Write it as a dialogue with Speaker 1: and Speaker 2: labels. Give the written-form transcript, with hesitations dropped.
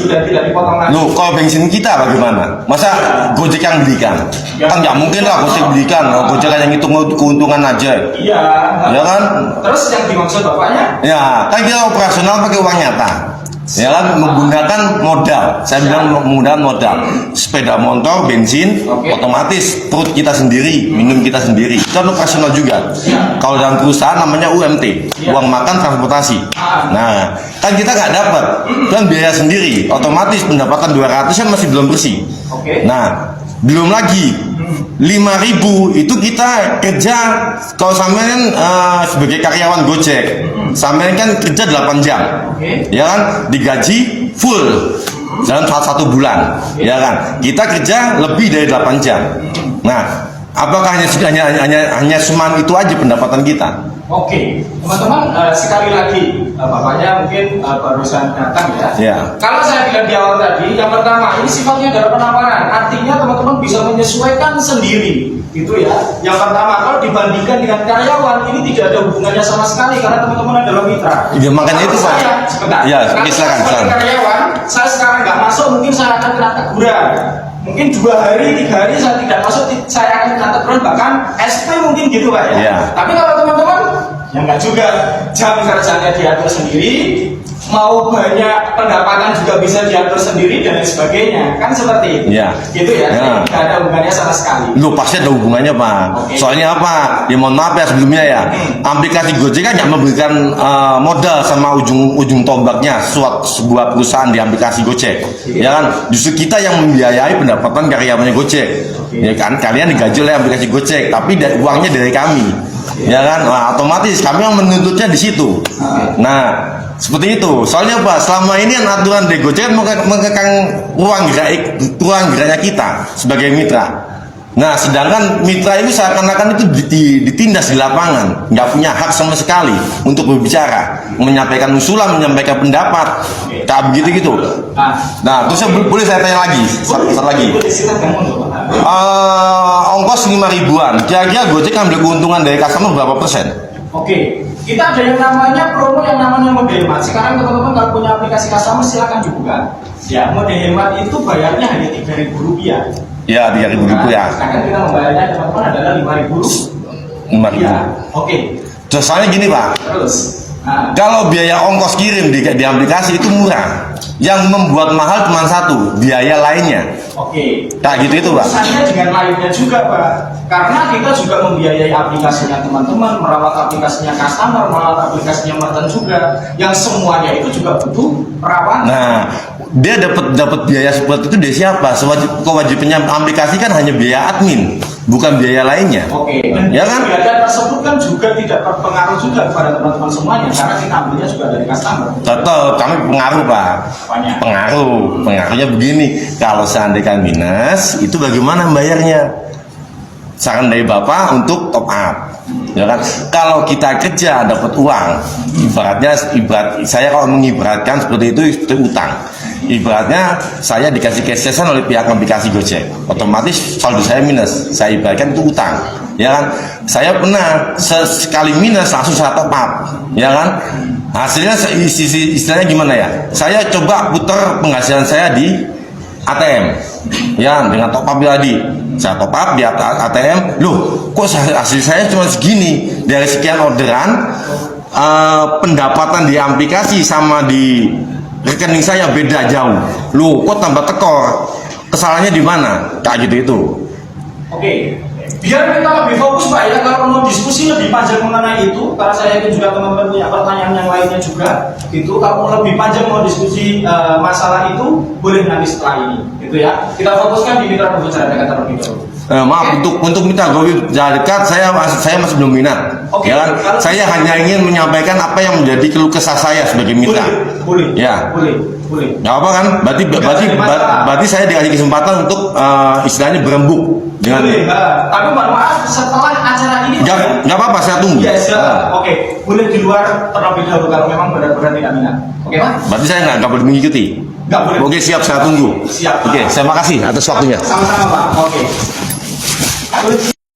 Speaker 1: bersih dan tidak dipotong lagi.
Speaker 2: Loh, kalau bensin kita bagaimana? Masa Gojek yang belikan? Kan nggak mungkin lah Gojek belikan. Gojek yang hitung keuntungan aja.
Speaker 1: Iya.
Speaker 2: Ya kan?
Speaker 1: Terus yang dimaksud bapaknya?
Speaker 2: Ya, kan kita operasional pakai uang nyata. Ya kan, menggunakan modal. Saya bilang menggunakan modal. Sepeda motor, bensin, otomatis perut kita sendiri, minum kita sendiri. Itu kan operasional juga. Kalau dalam perusahaan namanya UMT, uang makan transportasi. Nah, kan kita nggak dapat, kan biaya sendiri. Otomatis pendapatan 200 kan masih belum bersih. Nah, belum lagi 5.000 itu kita kerja. Kalau sampean sebagai karyawan Gojek, sampean kan kerja 8 jam, ya kan, digaji full dalam satu bulan, ya kan. Kita kerja lebih dari 8 jam. Nah, apakah hanya cuma itu aja pendapatan kita?
Speaker 1: Oke, teman-teman, sekali lagi bapaknya mungkin barusan datang ya. Kalau saya bilang di awal tadi, yang pertama ini sifatnya adalah penawaran, artinya teman-teman bisa menyesuaikan sendiri, gitu ya. Yang pertama, kalau dibandingkan dengan karyawan, ini tidak ada hubungannya sama sekali karena teman-teman adalah mitra.
Speaker 2: Ya, makanya itu Pak.
Speaker 1: Sebentar.
Speaker 2: Ya, silakan.
Speaker 1: Karyawan, saya sekarang nggak masuk, mungkin saya akan kena teguran. Mungkin 2 hari, 3 hari saya tidak masuk, saya akan kena teguran, bahkan SP mungkin gitu Pak ya. Tapi kalau teman-teman, ya enggak juga, jam kerjanya diatur sendiri, mau banyak pendapatan juga bisa diatur sendiri dan lain sebagainya, kan seperti itu. Gitu ya. Tidak ada hubungannya sama sekali. Lu pasti ada hubungannya Pak. Soalnya apa? Ya mohon maaf ya sebelumnya ya. Aplikasi Gojek kan nggak memberikan modal sama ujung tombaknya sebuah perusahaan di aplikasi Gojek. Ya kan? Justru kita yang membiayai pendapatan karyawannya Gojek. Ya kan? Kalian digaji oleh aplikasi Gojek, tapi uangnya dari kami. Ya kan? Nah, otomatis kami yang menuntutnya di situ. Nah, seperti itu. Soalnya Pak, selama ini aturan dari Gojek mengekang ruang geraknya kita sebagai mitra. Nah, sedangkan mitra itu seakan-akan itu ditindas di lapangan, nggak punya hak sama sekali untuk berbicara, menyampaikan usulan, menyampaikan pendapat, tak begitu gitu. Nah, terus boleh saya tanya lagi, satu lagi. Ongkos 5.000-an, kira-kira Gojek ambil keuntungan dari customer berapa persen? Oke, kita ada yang namanya promo, yang namanya mode hemat. Sekarang teman-teman kalau punya aplikasi customer silakan dibuka. Ya, mode hemat itu bayarnya hanya Rp3.000. Ya, Rp3.000 ya. Sedangkan kita membayarnya teman-teman adalah Rp5.000. Ya, oke. Terus soalnya gini Pak. Terus. Kalau biaya ongkos kirim di aplikasi itu murah. Yang membuat mahal cuma satu, biaya lainnya. Oke. Nah gitu itu Pak. Urusannya dengan lainnya juga Pak. Karena kita juga membiayai aplikasinya teman-teman, merawat aplikasinya customer, merawat aplikasinya merchant juga. Yang semuanya itu juga butuh perawatan. Nah, dia dapat biaya seperti itu dari siapa? Kewajibannya aplikasi kan hanya biaya admin, bukan biaya lainnya. Oke. Ya kan? Biaya tersebut kan juga tidak berpengaruh juga kepada teman-teman semuanya, karena kita ambilnya juga dari customer. Tetap kami pengaruh Pak. Pengaruhnya begini, kalau seandainya minus itu bagaimana bayarnya? Saran dari Bapak untuk top up, ya kan? Kalau kita kerja dapat uang, ibarat saya kalau mengibaratkan seperti itu utang. Ibaratnya saya dikasih cash-cashan oleh pihak aplikasi Gojek, otomatis saldo saya minus, saya ibaratkan itu utang, ya kan? Saya pernah sekali minus langsung saya top up, ya kan? Hasilnya istilahnya gimana ya? Saya coba putar penghasilan saya di ATM, ya, dengan top up tadi. Saya top up di ATM, loh, kok hasil saya cuma segini dari sekian orderan, pendapatan di aplikasi sama di rekening saya beda jauh. Loh, kok tambah tekor? Kesalahannya di mana? Kayak gitu itu. Oke. Biar kita lebih fokus Pak ya, kalau mau diskusi lebih panjang mengenai itu, karena saya yakin juga teman-teman punya pertanyaan yang lainnya juga, gitu. Kalau mau lebih panjang mau diskusi masalah itu, boleh nanti setelah ini, gitu ya. Kita fokuskan di mitra berbicara dekat terlebih dahulu. Maaf, untuk mitra berbicara dekat saya masih belum minat. Oke. Ya kan? Saya hanya ingin menyampaikan apa yang menjadi keluh kesah saya sebagai mitra. Boleh. Ya. Boleh. Nggak apa kan? Berarti saya dikasih kesempatan untuk istilahnya berembuk dengan. Tapi maaf setelah acara ini. Nggak apa-apa, saya tunggu. Ya, oke. Boleh di luar terlebih dahulu kalau memang benar-benar tidak minat. Oke Pak? Berarti saya nggak boleh mengikuti. Nggak boleh. Oke, siap, saya tunggu. Siap. Oke, saya makasih atas waktunya. Sama-sama Pak. Oke.